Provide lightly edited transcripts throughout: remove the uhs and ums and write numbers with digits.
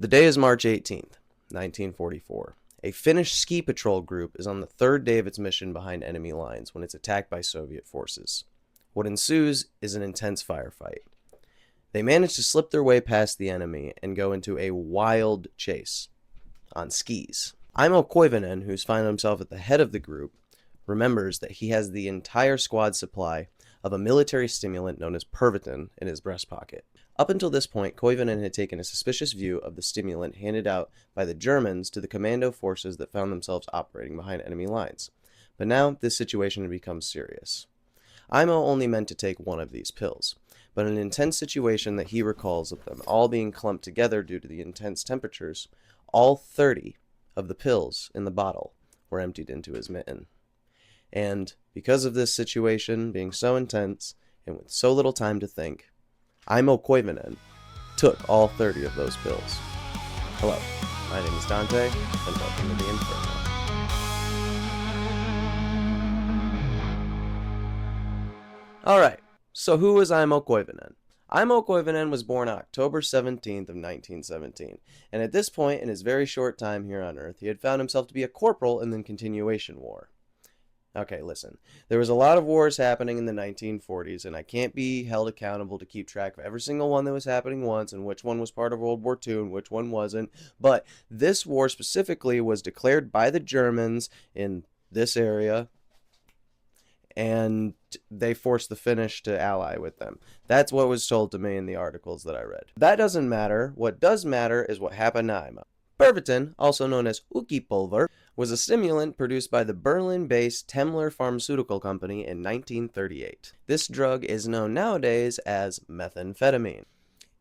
The day is March 18th, 1944. A Finnish ski patrol group is on the third day of its mission behind enemy lines when it's attacked by Soviet forces. What ensues is an intense firefight. They manage to slip their way past the enemy and go into a wild chase on skis. Aimo Koivunen, who's found himself at the head of the group, remembers that he has the entire squad supply of a military stimulant known as Pervitin in his breast pocket. Up until this point, Koivunen had taken a suspicious view of the stimulant handed out by the Germans to the commando forces that found themselves operating behind enemy lines. But now, this situation had become serious. Aimo only meant to take one of these pills, but in an intense situation that he recalls of them all being clumped together due to the intense temperatures, all 30 of the pills in the bottle were emptied into his mitten. And because of this situation being so intense, and with so little time to think, Aimo Koivunen took all 30 of those pills. Hello, my name is Dante, and welcome to the Inferno. Alright, so who was Aimo Koivunen? Aimo Koivunen was born October 17th of 1917, and at this point in his very short time here on Earth, he had found himself to be a corporal in the Continuation War. Okay, listen, there was a lot of wars happening in the 1940s, and I can't be held accountable to keep track of every single one that was happening once, and which one was part of World War II and which one wasn't, but this war specifically was declared by the Germans in this area, and they forced the Finnish to ally with them. That's what was told to me in the articles that I read. That doesn't matter. What does matter is what happened to Aimo. Pervitin, also known as Ukipulver, was a stimulant produced by the Berlin-based Temmler Pharmaceutical Company in 1938. This drug is known nowadays as methamphetamine,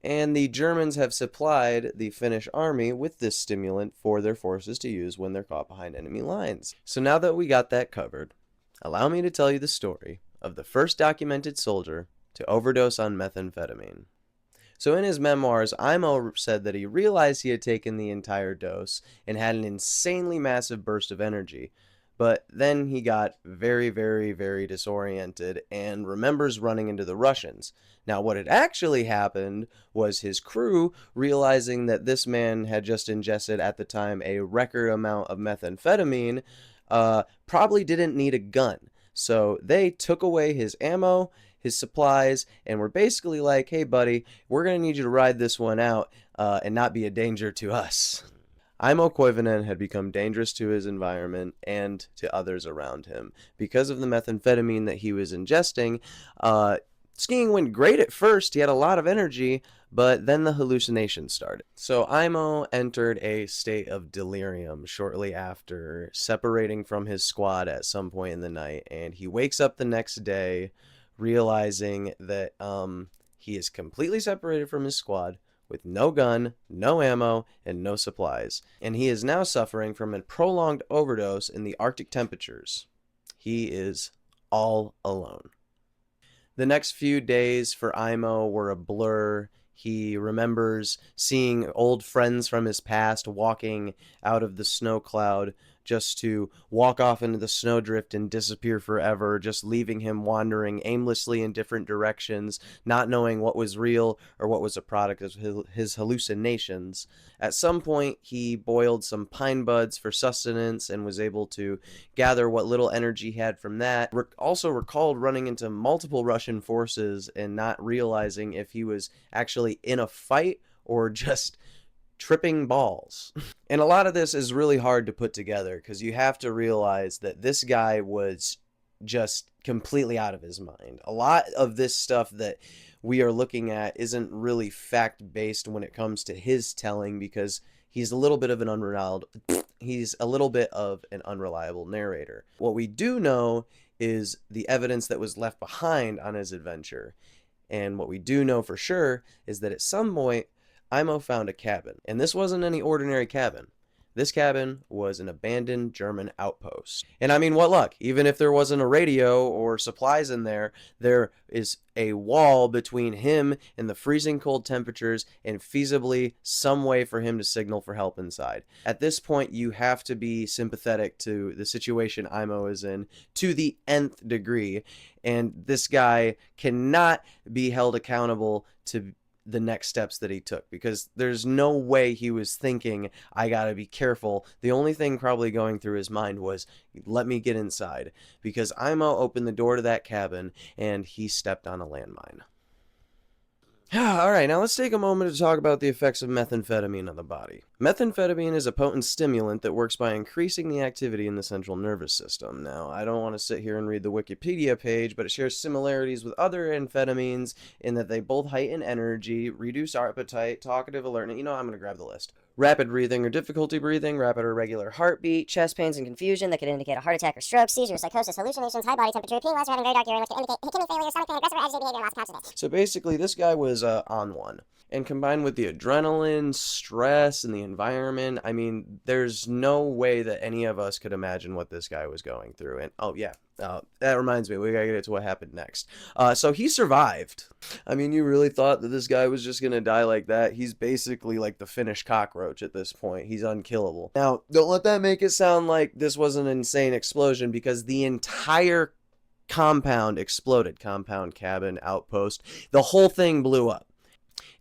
and the Germans have supplied the Finnish army with this stimulant for their forces to use when they're caught behind enemy lines. So now that we got that covered, allow me to tell you the story of the first documented soldier to overdose on methamphetamine. So in his memoirs, Aimo said that he realized he had taken the entire dose and had an insanely massive burst of energy, but then he got very, very, very disoriented and remembers running into the Russians. Now, what had actually happened was his crew, realizing that this man had just ingested at the time a record amount of methamphetamine, probably didn't need a gun. So they took away his ammo, his supplies, and were basically like, hey buddy, we're going to need you to ride this one out and not be a danger to us. Aimo Koivunen had become dangerous to his environment and to others around him. Because of the methamphetamine that he was ingesting, skiing went great at first, he had a lot of energy, but then the hallucinations started. So Aimo entered a state of delirium shortly after separating from his squad at some point in the night, and he wakes up the next day realizing that he is completely separated from his squad with no gun, no ammo, and no supplies. And he is now suffering from a prolonged overdose in the Arctic temperatures. He is all alone. The next few days for Aimo were a blur. He remembers seeing old friends from his past walking out of the snow cloud just to walk off into the snowdrift and disappear forever, just leaving him wandering aimlessly in different directions, not knowing what was real or what was a product of his hallucinations. At some point, he boiled some pine buds for sustenance and was able to gather what little energy he had from that. Also recalled running into multiple Russian forces and not realizing if he was actually in a fight or just tripping balls. And a lot of this is really hard to put together because you have to realize that this guy was just completely out of his mind. A lot of this stuff that we are looking at isn't really fact-based when it comes to his telling because he's a little bit of an unreliable narrator. What we do know is the evidence that was left behind on his adventure. And what we do know for sure is that at some point Aimo found a cabin, and this wasn't any ordinary cabin. This cabin was an abandoned German outpost. And I mean, what luck. Even if there wasn't a radio or supplies in there, there is a wall between him and the freezing cold temperatures and feasibly some way for him to signal for help inside. At this point, you have to be sympathetic to the situation Aimo is in to the nth degree. And this guy cannot be held accountable to the next steps that he took, because there's no way he was thinking, I gotta be careful. The only thing probably going through his mind was, let me get inside, because Aimo opened the door to that cabin and he stepped on a landmine. Alright, now let's take a moment to talk about the effects of methamphetamine on the body. Methamphetamine is a potent stimulant that works by increasing the activity in the central nervous system. Now, I don't want to sit here and read the Wikipedia page, but it shares similarities with other amphetamines in that they both heighten energy, reduce appetite, talkative alertness. You know, I'm going to grab the list. Rapid breathing or difficulty breathing, rapid or regular heartbeat, chest pains and confusion that could indicate a heart attack or stroke, seizures, psychosis, hallucinations, high body temperature, peeing, or having very dark urine that could indicate kidney failure, stomach pain, aggressive or agitated behavior, and loss of consciousness. So basically, this guy was on one. And combined with the adrenaline, stress, and the environment, I mean, there's no way that any of us could imagine what this guy was going through. And, oh yeah, that reminds me, we gotta get to what happened next. So he survived. I mean, you really thought that this guy was just gonna die like that? He's basically like the Finnish cockroach at this point. He's unkillable. Now, don't let that make it sound like this was an insane explosion, because the entire compound exploded. Compound, cabin, outpost. The whole thing blew up.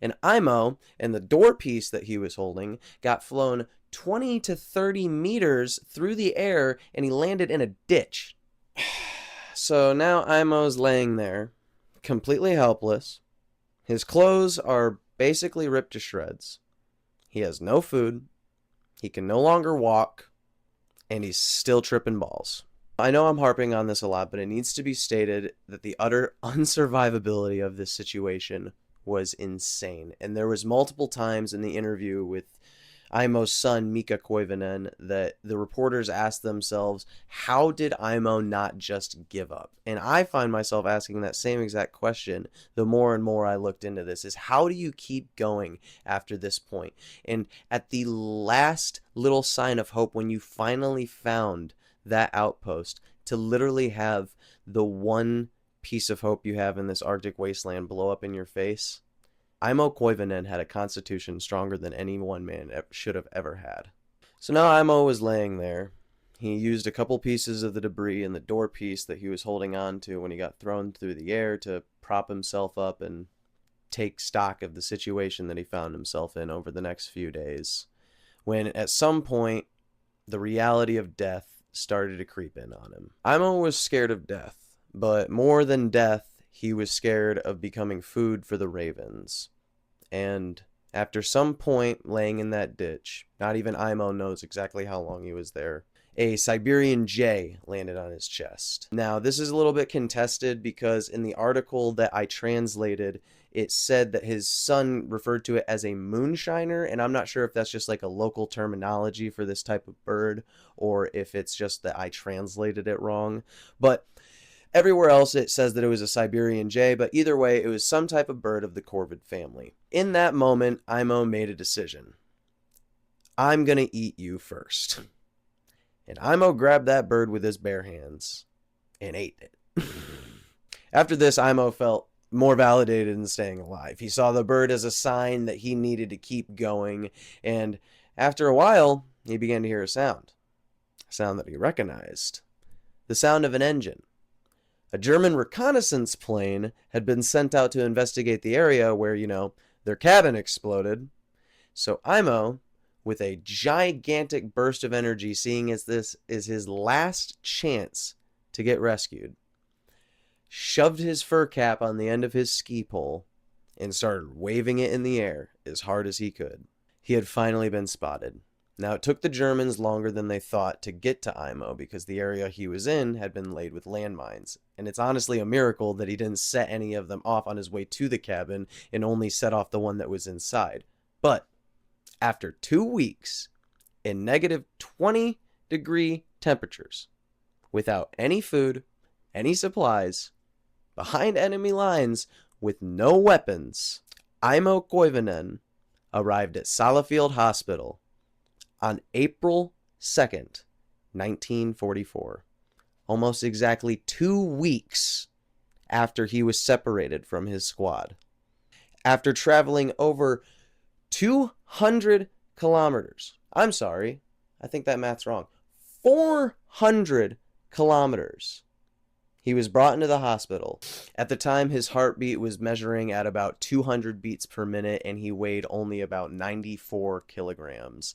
And Aimo and the door piece that he was holding got flown 20 to 30 meters through the air, and he landed in a ditch. So now Aimo's laying there, completely helpless. His clothes are basically ripped to shreds. He has no food. He can no longer walk. And he's still tripping balls. I know I'm harping on this a lot, but it needs to be stated that the utter unsurvivability of this situation was insane. And there was multiple times in the interview with Aimo's son, Aimo Koivunen, that the reporters asked themselves, how did Aimo not just give up? And I find myself asking that same exact question the more and more I looked into this, is how do you keep going after this point? And at the last little sign of hope, when you finally found that outpost, to literally have the one piece of hope you have in this Arctic wasteland blow up in your face, Aimo Koivunen had a constitution stronger than any one man should have ever had. So now Aimo was laying there. He used a couple pieces of the debris and the door piece that he was holding on to when he got thrown through the air to prop himself up and take stock of the situation that he found himself in over the next few days, when at some point the reality of death started to creep in on him. Aimo was scared of death. But more than death, he was scared of becoming food for the ravens. And after some point laying in that ditch, not even Aimo knows exactly how long he was there, a Siberian jay landed on his chest. Now, this is a little bit contested, because in the article that I translated, it said that his son referred to it as a moonshiner, and I'm not sure if that's just like a local terminology for this type of bird, or if it's just that I translated it wrong. But everywhere else it says that it was a Siberian jay, but either way, it was some type of bird of the corvid family. In that moment, Aimo made a decision. I'm gonna eat you first. And Aimo grabbed that bird with his bare hands and ate it. After this, Aimo felt more validated in staying alive. He saw the bird as a sign that he needed to keep going, and after a while, he began to hear a sound that he recognized. The sound of an engine. A German reconnaissance plane had been sent out to investigate the area where, their cabin exploded. So Aimo, with a gigantic burst of energy, seeing as this is his last chance to get rescued, shoved his fur cap on the end of his ski pole and started waving it in the air as hard as he could. He had finally been spotted. Now, it took the Germans longer than they thought to get to Aimo, because the area he was in had been laid with landmines. And it's honestly a miracle that he didn't set any of them off on his way to the cabin and only set off the one that was inside. But after 2 weeks in negative 20-degree temperatures, without any food, any supplies, behind enemy lines, with no weapons, Aimo Koivunen arrived at Salafield Hospital on April 2nd, 1944, almost exactly 2 weeks after he was separated from his squad. After traveling over 200 kilometers, I'm sorry, I think that math's wrong, 400 kilometers He was brought into the hospital. At the time, his heartbeat was measuring at about 200 beats per minute, and he weighed only about 94 kilograms.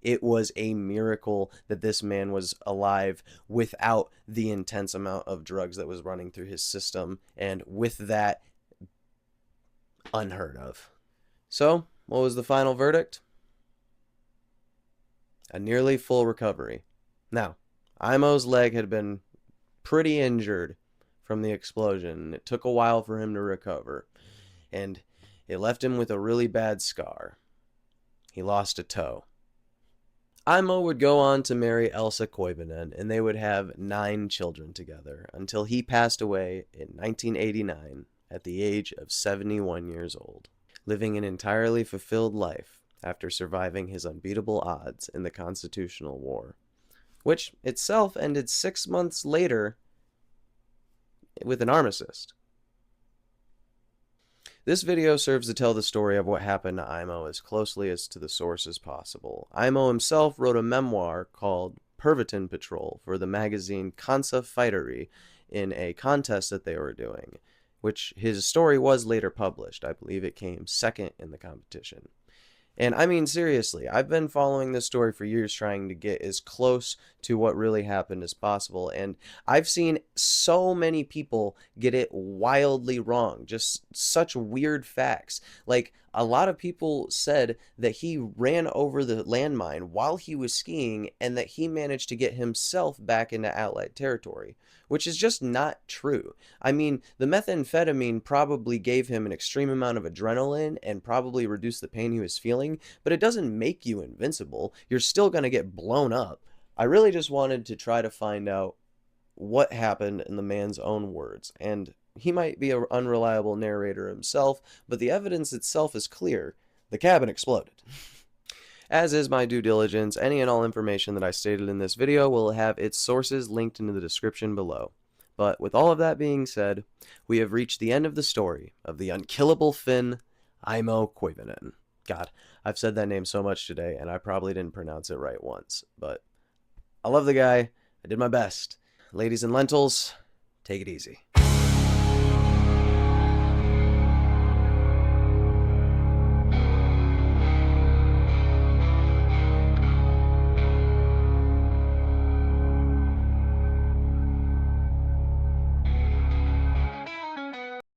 It was a miracle that this man was alive without the intense amount of drugs that was running through his system, and with that, unheard of. So, what was the final verdict? A nearly full recovery. Now, Aimo's leg had been pretty injured from the explosion. It took a while for him to recover, and it left him with a really bad scar. He lost a toe. Aimo would go on to marry Elsa Koivunen, and they would have 9 children together until he passed away in 1989 at the age of 71 years old, living an entirely fulfilled life after surviving his unbeatable odds in the Constitutional War, which itself ended 6 months later with an armistice. This video serves to tell the story of what happened to Aimo as closely as to the source as possible. Aimo himself wrote a memoir called Pervitin Patrol for the magazine Kansa Fightery in a contest that they were doing, which his story was later published. I believe it came second in the competition. And I mean, seriously, I've been following this story for years trying to get as close to what really happened as possible. And I've seen so many people get it wildly wrong. Just such weird facts. Like, a lot of people said that he ran over the landmine while he was skiing and that he managed to get himself back into Allied territory, which is just not true. I mean, the methamphetamine probably gave him an extreme amount of adrenaline and probably reduced the pain he was feeling, but it doesn't make you invincible. You're still going to get blown up. I really just wanted to try to find out what happened in the man's own words, and he might be an unreliable narrator himself, but the evidence itself is clear. The cabin exploded. As is my due diligence, any and all information that I stated in this video will have its sources linked in the description below. But with all of that being said, we have reached the end of the story of the unkillable Finn, Aimo Koivunen. God, I've said that name so much today, and I probably didn't pronounce it right once, but I love the guy. I did my best. Ladies and lentils, take it easy.